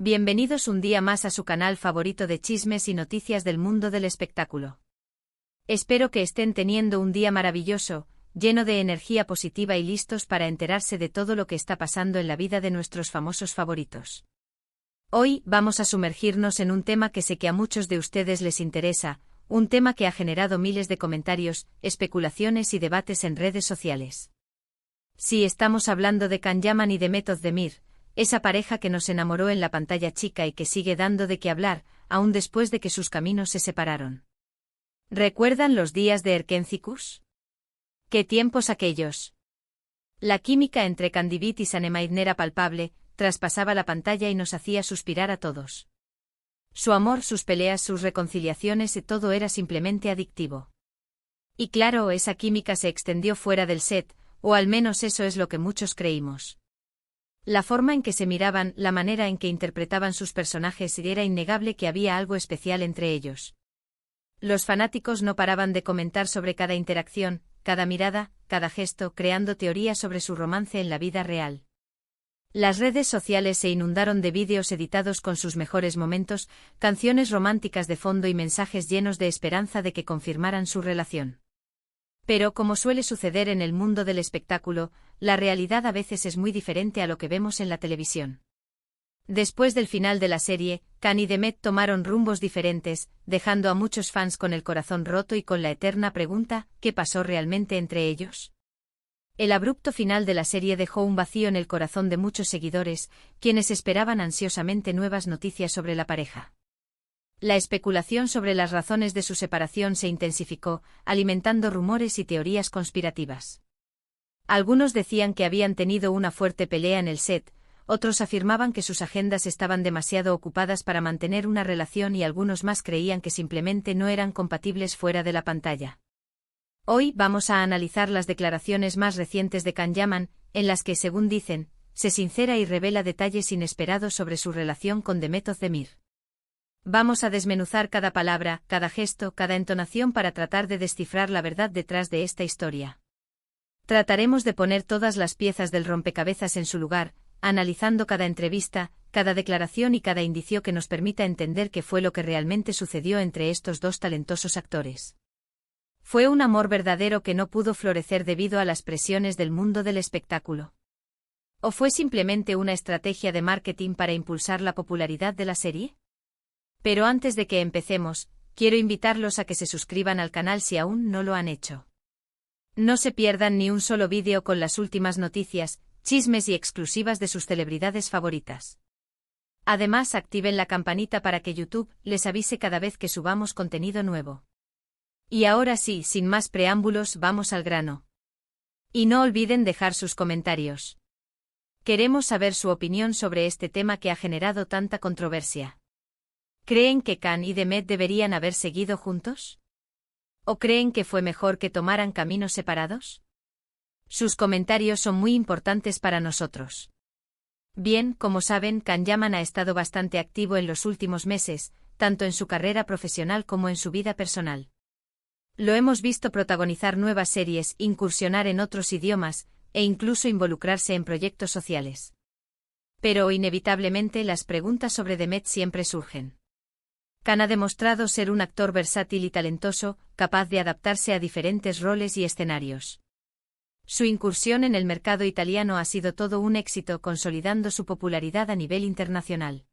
Bienvenidos un día más a su canal favorito de chismes y noticias del mundo del espectáculo. Espero que estén teniendo un día maravilloso, lleno de energía positiva y listos para enterarse de todo lo que está pasando en la vida de nuestros famosos favoritos. Hoy vamos a sumergirnos en un tema que sé que a muchos de ustedes les interesa, un tema que ha generado miles de comentarios, especulaciones y debates en redes sociales. Sí, estamos hablando de Can Yaman y Demet Özdemir, esa pareja que nos enamoró en la pantalla chica y que sigue dando de qué hablar, aún después de que sus caminos se separaron. ¿Recuerdan los días de Erkencikus? ¿Qué tiempos aquellos? La química entre Can Divit y Sanemide era palpable, traspasaba la pantalla y nos hacía suspirar a todos. Su amor, sus peleas, sus reconciliaciones, todo era simplemente adictivo. Y claro, esa química se extendió fuera del set, o al menos eso es lo que muchos creímos. La forma en que se miraban, la manera en que interpretaban sus personajes, era innegable que había algo especial entre ellos. Los fanáticos no paraban de comentar sobre cada interacción, cada mirada, cada gesto, creando teorías sobre su romance en la vida real. Las redes sociales se inundaron de vídeos editados con sus mejores momentos, canciones románticas de fondo y mensajes llenos de esperanza de que confirmaran su relación. Pero, como suele suceder en el mundo del espectáculo, la realidad a veces es muy diferente a lo que vemos en la televisión. Después del final de la serie, Can y Demet tomaron rumbos diferentes, dejando a muchos fans con el corazón roto y con la eterna pregunta, ¿qué pasó realmente entre ellos? El abrupto final de la serie dejó un vacío en el corazón de muchos seguidores, quienes esperaban ansiosamente nuevas noticias sobre la pareja. La especulación sobre las razones de su separación se intensificó, alimentando rumores y teorías conspirativas. Algunos decían que habían tenido una fuerte pelea en el set, otros afirmaban que sus agendas estaban demasiado ocupadas para mantener una relación y algunos más creían que simplemente no eran compatibles fuera de la pantalla. Hoy vamos a analizar las declaraciones más recientes de Can Yaman, en las que, según dicen, se sincera y revela detalles inesperados sobre su relación con Demet Özdemir. Vamos a desmenuzar cada palabra, cada gesto, cada entonación para tratar de descifrar la verdad detrás de esta historia. Trataremos de poner todas las piezas del rompecabezas en su lugar, analizando cada entrevista, cada declaración y cada indicio que nos permita entender qué fue lo que realmente sucedió entre estos dos talentosos actores. ¿Fue un amor verdadero que no pudo florecer debido a las presiones del mundo del espectáculo? ¿O fue simplemente una estrategia de marketing para impulsar la popularidad de la serie? Pero antes de que empecemos, quiero invitarlos a que se suscriban al canal si aún no lo han hecho. No se pierdan ni un solo vídeo con las últimas noticias, chismes y exclusivas de sus celebridades favoritas. Además, activen la campanita para que YouTube les avise cada vez que subamos contenido nuevo. Y ahora sí, sin más preámbulos, vamos al grano. Y no olviden dejar sus comentarios. Queremos saber su opinión sobre este tema que ha generado tanta controversia. ¿Creen que Can y Demet deberían haber seguido juntos? ¿O creen que fue mejor que tomaran caminos separados? Sus comentarios son muy importantes para nosotros. Bien, como saben, Can Yaman ha estado bastante activo en los últimos meses, tanto en su carrera profesional como en su vida personal. Lo hemos visto protagonizar nuevas series, incursionar en otros idiomas, e incluso involucrarse en proyectos sociales. Pero inevitablemente las preguntas sobre Demet siempre surgen. Can ha demostrado ser un actor versátil y talentoso, capaz de adaptarse a diferentes roles y escenarios. Su incursión en el mercado italiano ha sido todo un éxito, consolidando su popularidad a nivel internacional.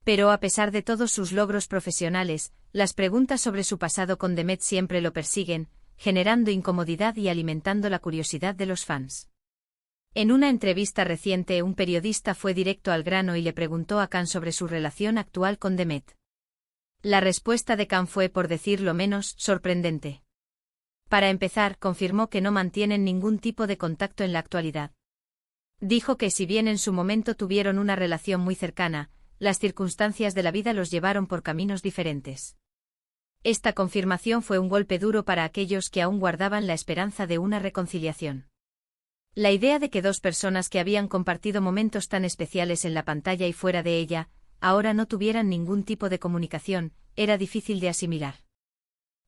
Pero a pesar de todos sus logros profesionales, las preguntas sobre su pasado con Demet siempre lo persiguen, generando incomodidad y alimentando la curiosidad de los fans. En una entrevista reciente, un periodista fue directo al grano y le preguntó a Can sobre su relación actual con Demet. La respuesta de Can fue, por decirlo menos, sorprendente. Para empezar, confirmó que no mantienen ningún tipo de contacto en la actualidad. Dijo que si bien en su momento tuvieron una relación muy cercana, las circunstancias de la vida los llevaron por caminos diferentes. Esta confirmación fue un golpe duro para aquellos que aún guardaban la esperanza de una reconciliación. La idea de que dos personas que habían compartido momentos tan especiales en la pantalla y fuera de ella, ahora no tuvieran ningún tipo de comunicación, era difícil de asimilar.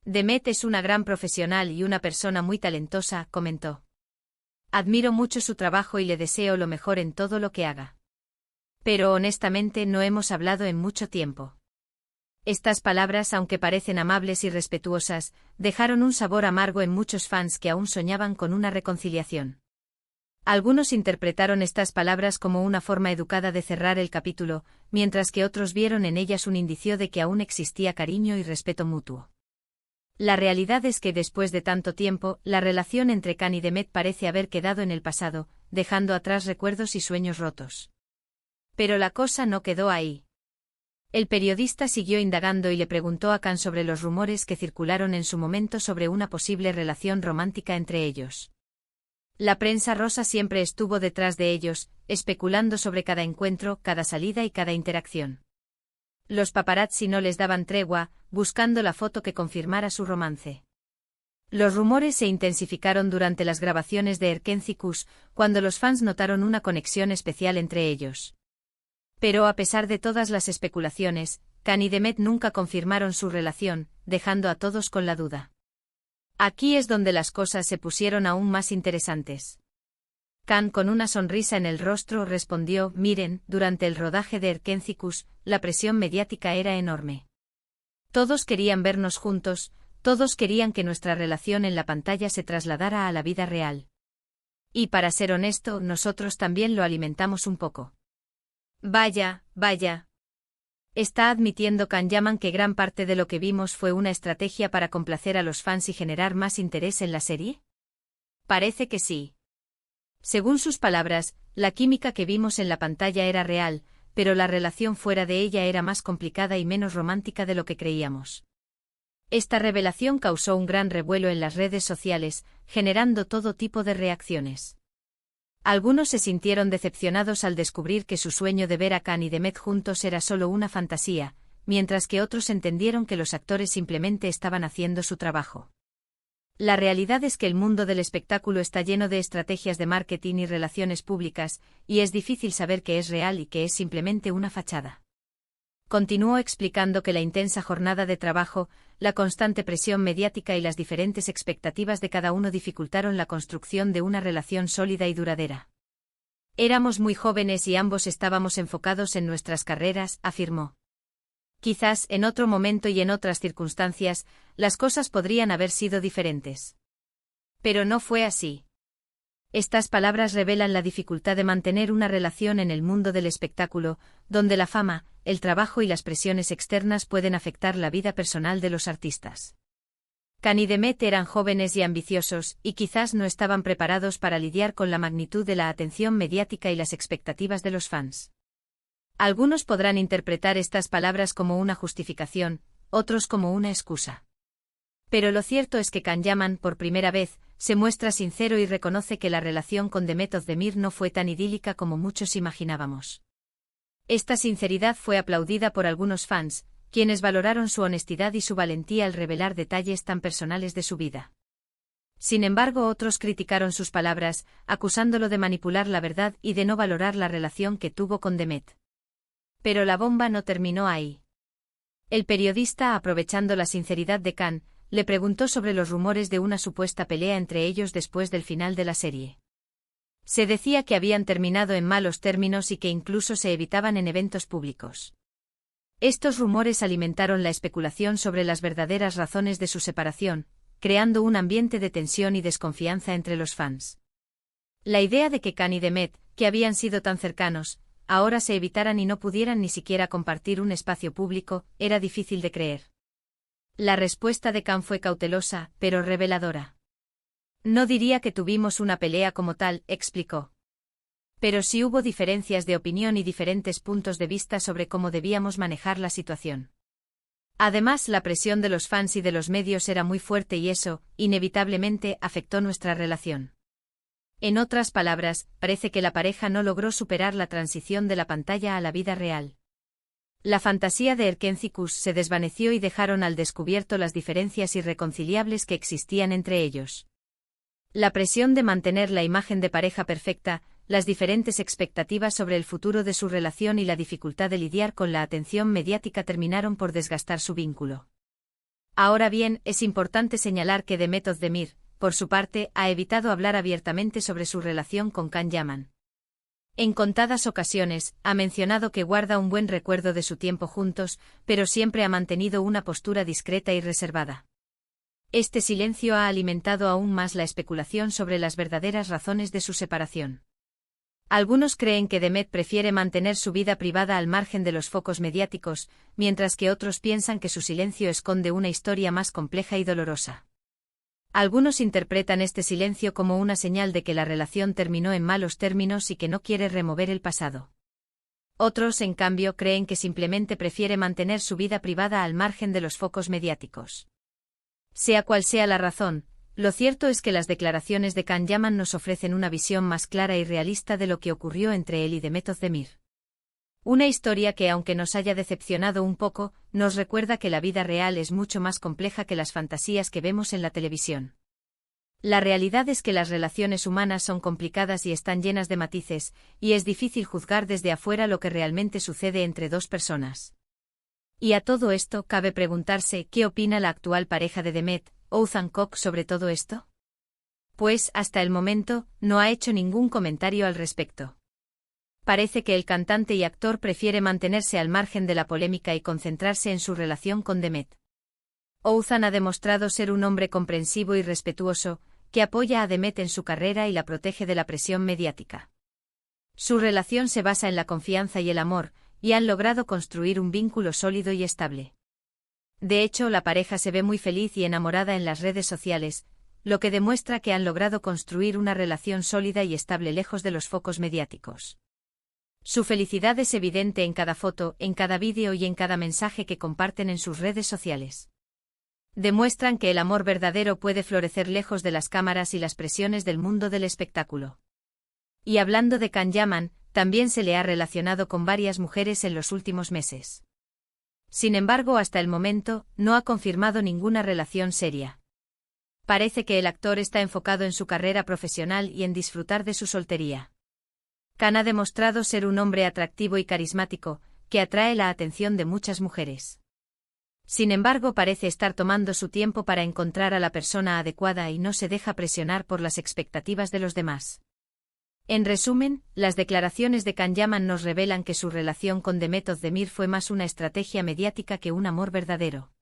Demet es una gran profesional y una persona muy talentosa, comentó. Admiro mucho su trabajo y le deseo lo mejor en todo lo que haga. Pero honestamente no hemos hablado en mucho tiempo. Estas palabras, aunque parecen amables y respetuosas, dejaron un sabor amargo en muchos fans que aún soñaban con una reconciliación. Algunos interpretaron estas palabras como una forma educada de cerrar el capítulo, mientras que otros vieron en ellas un indicio de que aún existía cariño y respeto mutuo. La realidad es que después de tanto tiempo, la relación entre Can y Demet parece haber quedado en el pasado, dejando atrás recuerdos y sueños rotos. Pero la cosa no quedó ahí. El periodista siguió indagando y le preguntó a Can sobre los rumores que circularon en su momento sobre una posible relación romántica entre ellos. La prensa rosa siempre estuvo detrás de ellos, especulando sobre cada encuentro, cada salida y cada interacción. Los paparazzi no les daban tregua, buscando la foto que confirmara su romance. Los rumores se intensificaron durante las grabaciones de Erkenci-Kuş, cuando los fans notaron una conexión especial entre ellos. Pero a pesar de todas las especulaciones, Can y Demet nunca confirmaron su relación, dejando a todos con la duda. Aquí es donde las cosas se pusieron aún más interesantes. Can, con una sonrisa en el rostro, respondió: miren, durante el rodaje de Erkenci-Kuş, la presión mediática era enorme. Todos querían vernos juntos, todos querían que nuestra relación en la pantalla se trasladara a la vida real. Y para ser honesto, nosotros también lo alimentamos un poco. Vaya, vaya. ¿Está admitiendo Can Yaman que gran parte de lo que vimos fue una estrategia para complacer a los fans y generar más interés en la serie? Parece que sí. Según sus palabras, la química que vimos en la pantalla era real, pero la relación fuera de ella era más complicada y menos romántica de lo que creíamos. Esta revelación causó un gran revuelo en las redes sociales, generando todo tipo de reacciones. Algunos se sintieron decepcionados al descubrir que su sueño de ver a Can y Demet juntos era solo una fantasía, mientras que otros entendieron que los actores simplemente estaban haciendo su trabajo. La realidad es que el mundo del espectáculo está lleno de estrategias de marketing y relaciones públicas, y es difícil saber qué es real y qué es simplemente una fachada. Continuó explicando que la intensa jornada de trabajo, la constante presión mediática y las diferentes expectativas de cada uno dificultaron la construcción de una relación sólida y duradera. Éramos muy jóvenes y ambos estábamos enfocados en nuestras carreras, afirmó. Quizás, en otro momento y en otras circunstancias, las cosas podrían haber sido diferentes. Pero no fue así. Estas palabras revelan la dificultad de mantener una relación en el mundo del espectáculo, donde la fama, el trabajo y las presiones externas pueden afectar la vida personal de los artistas. Can y Demet eran jóvenes y ambiciosos, y quizás no estaban preparados para lidiar con la magnitud de la atención mediática y las expectativas de los fans. Algunos podrán interpretar estas palabras como una justificación, otros como una excusa. Pero lo cierto es que Can Yaman, por primera vez, se muestra sincero y reconoce que la relación con Demet Özdemir no fue tan idílica como muchos imaginábamos. Esta sinceridad fue aplaudida por algunos fans, quienes valoraron su honestidad y su valentía al revelar detalles tan personales de su vida. Sin embargo, otros criticaron sus palabras, acusándolo de manipular la verdad y de no valorar la relación que tuvo con Demet. Pero la bomba no terminó ahí. El periodista, aprovechando la sinceridad de Can, le preguntó sobre los rumores de una supuesta pelea entre ellos después del final de la serie. Se decía que habían terminado en malos términos y que incluso se evitaban en eventos públicos. Estos rumores alimentaron la especulación sobre las verdaderas razones de su separación, creando un ambiente de tensión y desconfianza entre los fans. La idea de que Can y Demet, que habían sido tan cercanos, ahora se evitaran y no pudieran ni siquiera compartir un espacio público, era difícil de creer. La respuesta de Can fue cautelosa, pero reveladora. No diría que tuvimos una pelea como tal, explicó. Pero sí hubo diferencias de opinión y diferentes puntos de vista sobre cómo debíamos manejar la situación. Además, la presión de los fans y de los medios era muy fuerte y eso, inevitablemente, afectó nuestra relación. En otras palabras, parece que la pareja no logró superar la transición de la pantalla a la vida real. La fantasía de Erkenci-Kuş se desvaneció y dejaron al descubierto las diferencias irreconciliables que existían entre ellos. La presión de mantener la imagen de pareja perfecta, las diferentes expectativas sobre el futuro de su relación y la dificultad de lidiar con la atención mediática terminaron por desgastar su vínculo. Ahora bien, es importante señalar que Demet Özdemir, por su parte, ha evitado hablar abiertamente sobre su relación con Can Yaman. En contadas ocasiones, ha mencionado que guarda un buen recuerdo de su tiempo juntos, pero siempre ha mantenido una postura discreta y reservada. Este silencio ha alimentado aún más la especulación sobre las verdaderas razones de su separación. Algunos creen que Demet prefiere mantener su vida privada al margen de los focos mediáticos, mientras que otros piensan que su silencio esconde una historia más compleja y dolorosa. Algunos interpretan este silencio como una señal de que la relación terminó en malos términos y que no quiere remover el pasado. Otros, en cambio, creen que simplemente prefiere mantener su vida privada al margen de los focos mediáticos. Sea cual sea la razón, lo cierto es que las declaraciones de Can Yaman nos ofrecen una visión más clara y realista de lo que ocurrió entre él y Demet Özdemir. Una historia que, aunque nos haya decepcionado un poco, nos recuerda que la vida real es mucho más compleja que las fantasías que vemos en la televisión. La realidad es que las relaciones humanas son complicadas y están llenas de matices, y es difícil juzgar desde afuera lo que realmente sucede entre dos personas. Y a todo esto, cabe preguntarse ¿qué opina la actual pareja de Demet, Oğuzhan Koç, sobre todo esto? Pues, hasta el momento, no ha hecho ningún comentario al respecto. Parece que el cantante y actor prefiere mantenerse al margen de la polémica y concentrarse en su relación con Demet. Oğuzhan ha demostrado ser un hombre comprensivo y respetuoso, que apoya a Demet en su carrera y la protege de la presión mediática. Su relación se basa en la confianza y el amor, y han logrado construir un vínculo sólido y estable. De hecho, la pareja se ve muy feliz y enamorada en las redes sociales, lo que demuestra que han logrado construir una relación sólida y estable lejos de los focos mediáticos. Su felicidad es evidente en cada foto, en cada vídeo y en cada mensaje que comparten en sus redes sociales. Demuestran que el amor verdadero puede florecer lejos de las cámaras y las presiones del mundo del espectáculo. Y hablando de Can Yaman, también se le ha relacionado con varias mujeres en los últimos meses. Sin embargo, hasta el momento, no ha confirmado ninguna relación seria. Parece que el actor está enfocado en su carrera profesional y en disfrutar de su soltería. Can ha demostrado ser un hombre atractivo y carismático, que atrae la atención de muchas mujeres. Sin embargo, parece estar tomando su tiempo para encontrar a la persona adecuada y no se deja presionar por las expectativas de los demás. En resumen, las declaraciones de Can Yaman nos revelan que su relación con Demet Özdemir fue más una estrategia mediática que un amor verdadero.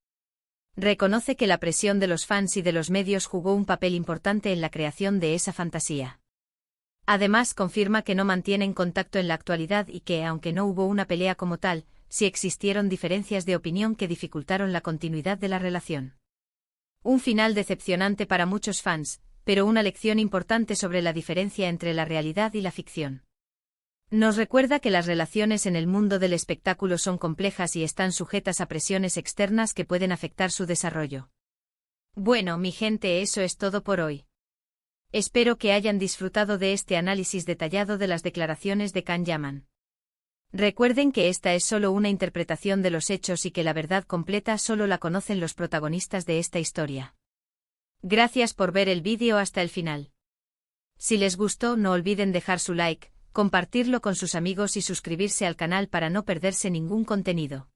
Reconoce que la presión de los fans y de los medios jugó un papel importante en la creación de esa fantasía. Además, confirma que no mantienen contacto en la actualidad y que, aunque no hubo una pelea como tal, sí existieron diferencias de opinión que dificultaron la continuidad de la relación. Un final decepcionante para muchos fans, pero una lección importante sobre la diferencia entre la realidad y la ficción. Nos recuerda que las relaciones en el mundo del espectáculo son complejas y están sujetas a presiones externas que pueden afectar su desarrollo. Bueno, mi gente, eso es todo por hoy. Espero que hayan disfrutado de este análisis detallado de las declaraciones de Can Yaman. Recuerden que esta es solo una interpretación de los hechos y que la verdad completa solo la conocen los protagonistas de esta historia. Gracias por ver el vídeo hasta el final. Si les gustó, no olviden dejar su like, compartirlo con sus amigos y suscribirse al canal para no perderse ningún contenido.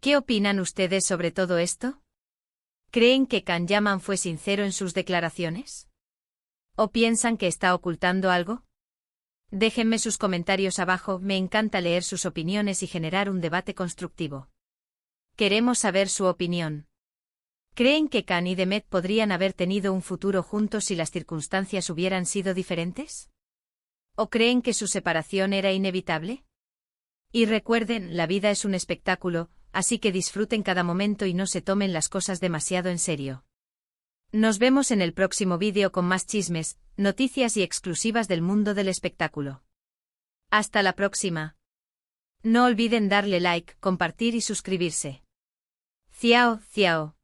¿Qué opinan ustedes sobre todo esto? ¿Creen que Can Yaman fue sincero en sus declaraciones? ¿O piensan que está ocultando algo? Déjenme sus comentarios abajo, me encanta leer sus opiniones y generar un debate constructivo. Queremos saber su opinión. ¿Creen que Can y Demet podrían haber tenido un futuro juntos si las circunstancias hubieran sido diferentes? ¿O creen que su separación era inevitable? Y recuerden, la vida es un espectáculo, así que disfruten cada momento y no se tomen las cosas demasiado en serio. Nos vemos en el próximo vídeo con más chismes, noticias y exclusivas del mundo del espectáculo. Hasta la próxima. No olviden darle like, compartir y suscribirse. Ciao, ciao.